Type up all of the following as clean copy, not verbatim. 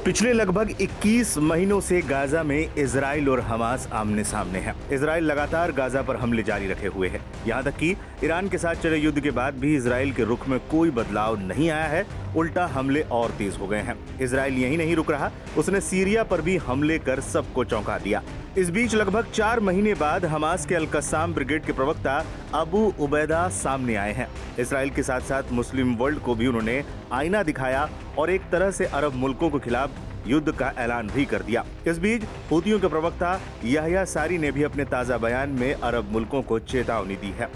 पिछले लगभग 21 महीनों से गाजा में इजराइल और हमास आमने सामने हैं। इजराइल लगातार गाजा पर हमले जारी रखे हुए है। यहाँ तक कि ईरान के साथ चले युद्ध के बाद भी इजराइल के रुख में कोई बदलाव नहीं आया है, उल्टा हमले और तेज हो गए हैं। इजराइल यहीं नहीं रुक रहा, उसने सीरिया पर भी हमले कर सबको चौंका दिया। इस बीच लगभग 4 महीने बाद हमास के अल-कस्साम ब्रिगेड के प्रवक्ता अबू उबैदा सामने आए हैं। इजराइल के साथ साथ मुस्लिम वर्ल्ड को भी उन्होंने आईना दिखाया और एक तरह से अरब मुल्कों के खिलाफ युद्ध का ऐलान भी कर दिया। इस बीच हूतियों के प्रवक्ता याह्या सारी ने भी अपने ताजा बयान में अरब मुल्कों को चेतावनी दी है।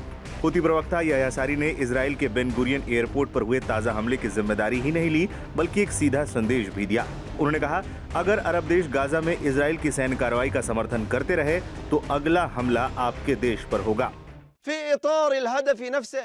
हूती प्रवक्ता याह्या सारी ने इजराइल के बेन गुरियन एयरपोर्ट पर हुए ताजा हमले की जिम्मेदारी ही नहीं ली, बल्कि एक सीधा संदेश भी दिया। उन्होंने कहा, अगर अरब देश गाजा में इजराइल की सैन्य कार्रवाई का समर्थन करते रहे तो अगला हमला आपके देश पर होगा।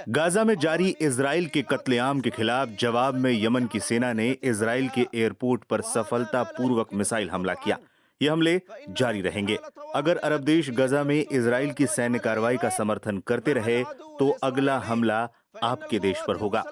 गाजा में जारी इजराइल के कत्लेआम के खिलाफ जवाब में यमन की सेना ने इजराइल के एयरपोर्ट पर सफलतापूर्वक मिसाइल हमला किया। ये हमले जारी रहेंगे। अगर अरब देश गाजा में इजराइल की सैन्य कार्रवाई का समर्थन करते रहे तो अगला हमला आपके देश पर होगा।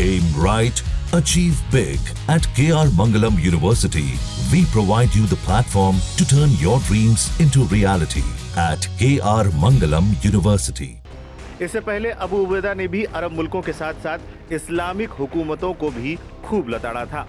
Aim right, achieve big. At KR Mangalam University, we provide you the platform to turn your dreams into reality. At KR Mangalam University. इससे पहले अबू उबैदा ने भी अरब मुल्कों के साथ साथ इस्लामिक हुकूमतों को भी खूब लताड़ा था।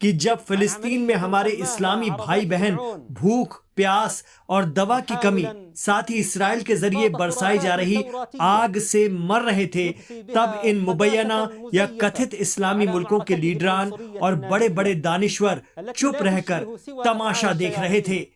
कि जब फिलिस्तीन में हमारे इस्लामी भाई बहन भूख, प्यास और दवा की कमी, साथ ही इसराइल के जरिए बरसाई जा रही आग से मर रहे थे, तब इन मुबैना या कथित इस्लामी मुल्कों के लीडरान और बड़े बड़े दानिश्वर चुप रहकर तमाशा देख रहे थे।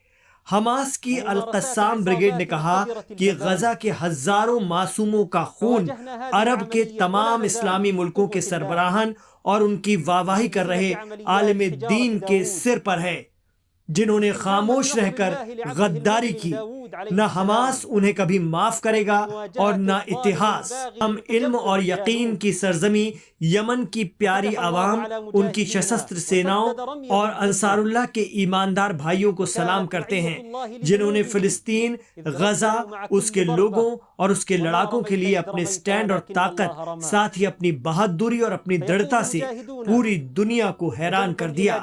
हमास की अल-कस्साम ब्रिगेड ने कहा कि गजा के हजारों मासूमों का खून अरब के तमाम इस्लामी मुल्कों के सरबराहान और उनकी वाहवाही कर रहे आलिम दीन के सिर पर है, जिन्होंने खामोश रहकर गद्दारी की। न हमास उन्हें कभी माफ करेगा और न इतिहास। हम इल्म और यकीन की सरजमी यमन की प्यारी आवाम, उनकी सशस्त्र सेनाओं और अंसारुल्लाह के ईमानदार भाइयों को सलाम करते हैं, जिन्होंने फिलिस्तीन, गजा, उसके लोगों और उसके लड़ाकों के लिए अपने स्टैंड और ताकत, साथ ही अपनी बहादुरी और अपनी दृढ़ता से पूरी दुनिया को हैरान कर दिया।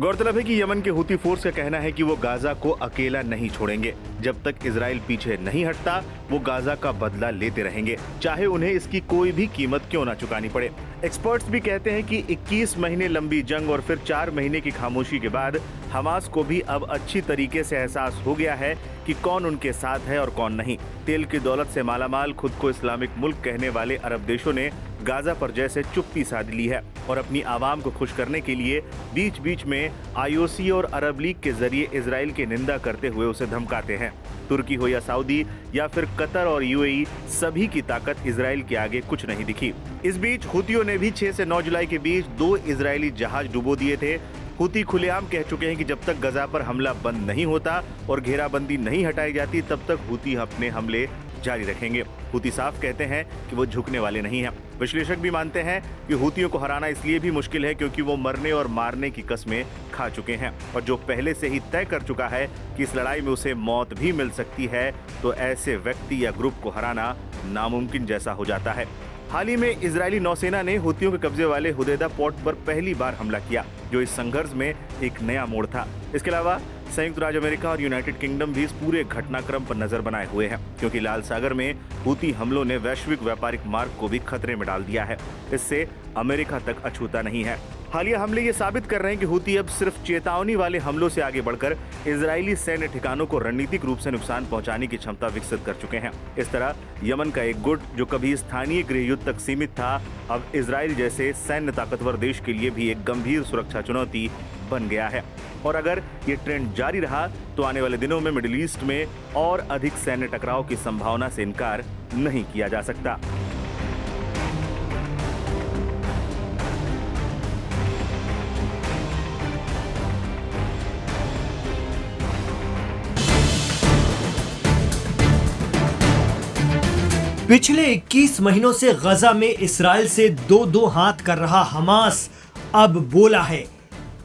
गौरतलब है कि यमन के हूती फोर्स का कहना है कि वो गाजा को अकेला नहीं छोड़ेंगे। जब तक इजराइल पीछे नहीं हटता, वो गाजा का बदला लेते रहेंगे, चाहे उन्हें इसकी कोई भी कीमत क्यों ना चुकानी पड़े। एक्सपर्ट्स भी कहते हैं कि 21 महीने लंबी जंग और फिर 4 महीने की खामोशी के बाद हमास को भी अब अच्छी तरीके से एहसास हो गया है कि कौन उनके साथ है और कौन नहीं। तेल की दौलत से मालामाल खुद को इस्लामिक मुल्क कहने वाले अरब देशों ने गाजा पर जैसे चुप्पी साध ली है और अपनी आवाम को खुश करने के लिए बीच बीच में IOC और अरब लीग के जरिए इजराइल की निंदा करते हुए उसे धमकाते हैं। तुर्की हो या सऊदी या फिर कतर और UAE, सभी की ताकत इजराइल के आगे कुछ नहीं दिखी। इस बीच हूतियों ने भी 6 से 9 जुलाई के बीच 2 इजरायली जहाज डुबो दिए थे। हूती खुलेआम कह चुके हैं कि जब तक गजा पर हमला बंद नहीं होता और घेराबंदी नहीं हटाई जाती, तब तक हूती अपने हमले जारी रखेंगे। हूती साफ कहते हैं कि वो झुकने वाले नहीं हैं। विश्लेषक भी मानते हैं कि हूतियों को हराना इसलिए भी मुश्किल है क्योंकि वो मरने और मारने की कस्में खा चुके हैं और जो पहले से ही तय कर चुका है कि इस लड़ाई में उसे मौत भी मिल सकती है, तो ऐसे व्यक्ति या ग्रुप को हराना नामुमकिन जैसा हो जाता है। हाल ही में इजरायली नौसेना ने हूतियों के कब्जे वाले हुदैदा पोर्ट पर पहली बार हमला किया, जो इस संघर्ष में एक नया मोड़ था। इसके अलावा संयुक्त राज्य अमेरिका और यूनाइटेड किंगडम भी इस पूरे घटनाक्रम पर नजर बनाए हुए हैं, क्योंकि लाल सागर में हूती हमलों ने वैश्विक व्यापारिक मार्ग को भी खतरे में डाल दिया है। इससे अमेरिका तक अछूता नहीं है। हालिया हमले ये साबित कर रहे हैं कि हूती अब सिर्फ चेतावनी वाले हमलों से आगे बढ़कर इजरायली सैन्य ठिकानों को रणनीतिक रूप से नुकसान पहुंचाने की क्षमता विकसित कर चुके हैं। इस तरह यमन का एक गुट जो कभी स्थानीय गृह युद्ध तक सीमित था, अब इजराइल जैसे सैन्य ताकतवर देश के लिए भी एक गंभीर सुरक्षा चुनौती बन गया है। और अगर ये ट्रेंड जारी रहा तो आने वाले दिनों में मिडिल ईस्ट में और अधिक सैन्य टकराव की संभावना से इनकार नहीं किया जा सकता। पिछले 21 महीनों से गजा में इसराइल से 2-2 हाथ कर रहा हमास अब बोला है।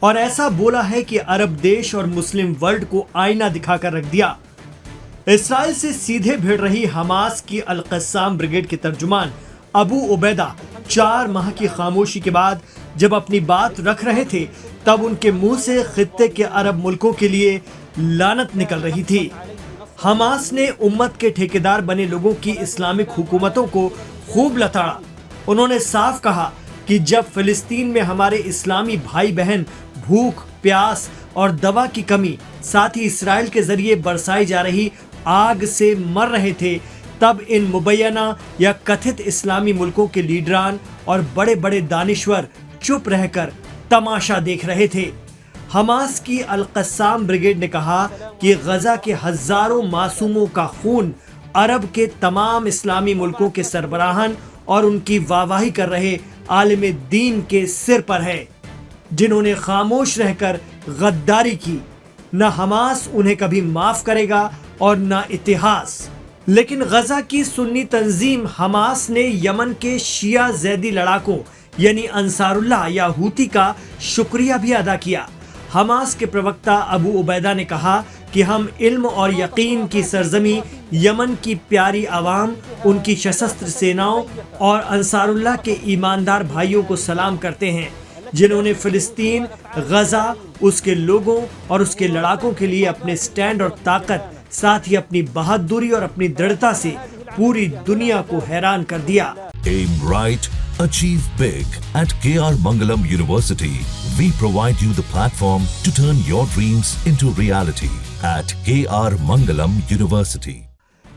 और ऐसा बोला है कि अरब देश और मुस्लिम वर्ल्ड को आईना दिखाकर रख दिया। इसराइल से सीधे भिड़ रही हमास की अल कस्साम ब्रिगेड के तर्जुमान अबू उबैदा 4 माह की खामोशी के बाद जब अपनी बात रख रहे थे, तब उनके मुंह से खित्ते के अरब मुल्कों के लिए लानत निकल रही थी। हमास ने उम्मत के ठेकेदार बने लोगों की इस्लामिक हुकूमतों को खूब लताड़ा। उन्होंने साफ कहा कि जब फिलिस्तीन में हमारे इस्लामी भाई बहन भूख, प्यास और दवा की कमी, साथ ही इसराइल के जरिए बरसाई जा रही आग से मर रहे थे, तब इन मुबैना या कथित इस्लामी मुल्कों के लीडरान और बड़े बड़े दानिश्वर चुप रहकर तमाशा देख रहे थे। हमास की अल कस्साम ब्रिगेड ने कहा कि गजा के हजारों मासूमों का खून अरब के तमाम इस्लामी मुल्कों के सरबराहान और उनकी वाहवाही कर रहे आलिम दीन के सिर पर है, जिन्होंने खामोश रहकर गद्दारी की। न हमास उन्हें कभी माफ करेगा और न इतिहास। लेकिन गजा की सुन्नी तंजीम हमास ने यमन के शिया जैदी लड़ाकों यानी अंसारुल्लाह या हूती का शुक्रिया भी अदा किया। हमास के प्रवक्ता अबू उबैदा ने कहा कि हम इल्म और यकीन की सरजमी यमन की प्यारी आवाम, उनकी सशस्त्र सेनाओं और अंसारुल्लाह के ईमानदार भाइयों को सलाम करते हैं, जिन्होंने फिलिस्तीन, गजा, उसके लोगों और उसके लड़ाकों के लिए अपने स्टैंड और ताकत, साथ ही अपनी बहादुरी और अपनी दृढ़ता से पूरी दुनिया को हैरान कर दिया। Aim right, achieve big. At KR Mangalam University, we provide you the platform to turn your dreams into reality. At KR Mangalam University.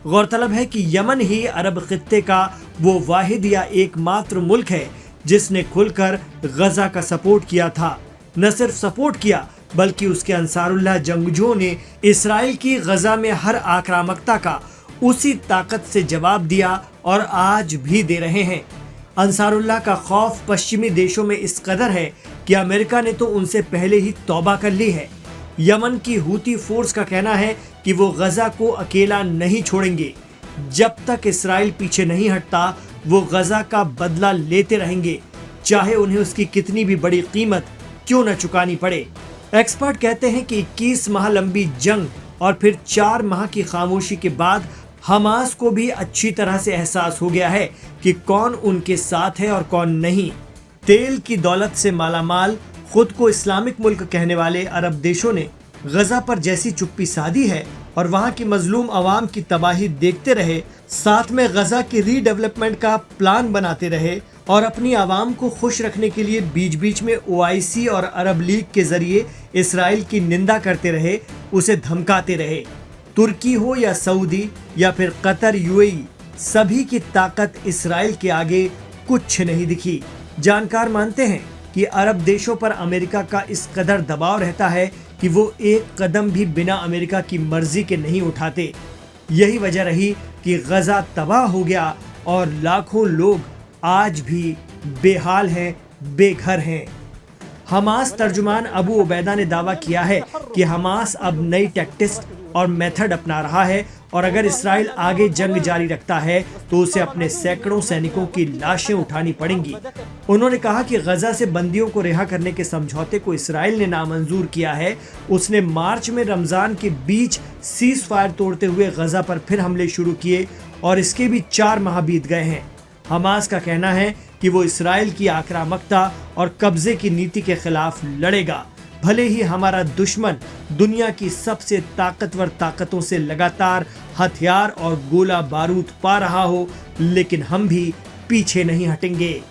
गौरतलब है कि यमन ही अरब खित्ते का वो वाहिद या एकमात्र मुल्क है जिसने खुलकर गजा का सपोर्ट किया था। न सिर्फ सपोर्ट किया, बल्कि उसके अंसारुल्लाह जंगजुओं ने इसराइल की गजा में हर आक्रामकता का उसी ताकत से जवाब दिया और आज भी दे रहे हैं। अंसारुल्लाह का खौफ पश्चिमी देशों में इस कदर है कि अमेरिका ने तो उनसे पहले ही तौबा कर ली है। यमन की हूती फोर्स का कहना है कि वो गजा को अकेला नहीं छोड़ेंगे। जब तक इसराइल पीछे नहीं हटता, वो गजा का बदला लेते रहेंगे, चाहे उन्हें उसकी कितनी भी बड़ी कीमत क्यों न चुकानी पड़े। एक्सपर्ट कहते हैं कि 21 माह लंबी जंग और फिर 4 माह की खामोशी के बाद हमास को भी अच्छी तरह से एहसास हो गया है कि कौन उनके साथ है और कौन नहीं। तेल की दौलत से मालामाल, खुद को इस्लामिक मुल्क कहने वाले अरब देशों ने गजा पर जैसी चुप्पी साधी है और वहां की मजलूम आवाम की तबाही देखते रहे, साथ में गजा की रीडेवलपमेंट का प्लान बनाते रहे और अपनी आवाम को खुश रखने के लिए बीच बीच में OIC और अरब लीग के जरिए इसराइल की निंदा करते रहे, उसे धमकाते रहे। तुर्की हो या सऊदी या फिर कतर, UAE, सभी की ताकत इसराइल के आगे कुछ नहीं दिखी। जानकार मानते हैं कि अरब देशों पर अमेरिका का इस कदर दबाव रहता है कि वो एक कदम भी बिना अमेरिका की मर्जी के नहीं उठाते। यही वजह रही कि गजा तबाह हो गया और लाखों लोग आज भी बेहाल हैं, बेघर हैं। हमास तर्जुमान अबू उबैदा ने दावा किया है कि हमास अब नई टैक्टिक्स और मेथड अपना रहा है और अगर इसराइल आगे जंग जारी रखता है तो उसे अपने सैकड़ों सैनिकों की लाशें उठानी पड़ेंगी। उन्होंने कहा कि गजा से बंदियों को रिहा करने के समझौते को इसराइल ने नामंजूर किया है। उसने मार्च में रमजान के बीच सीज फायर तोड़ते हुए गजा पर फिर हमले शुरू किए और इसके भी 4 माह बीत गए हैं। हमास का कहना है कि वो इसराइल की आक्रामकता और कब्जे की नीति के खिलाफ लड़ेगा, भले ही हमारा दुश्मन दुनिया की सबसे ताकतवर ताकतों से लगातार हथियार और गोला बारूद पा रहा हो, लेकिन हम भी पीछे नहीं हटेंगे।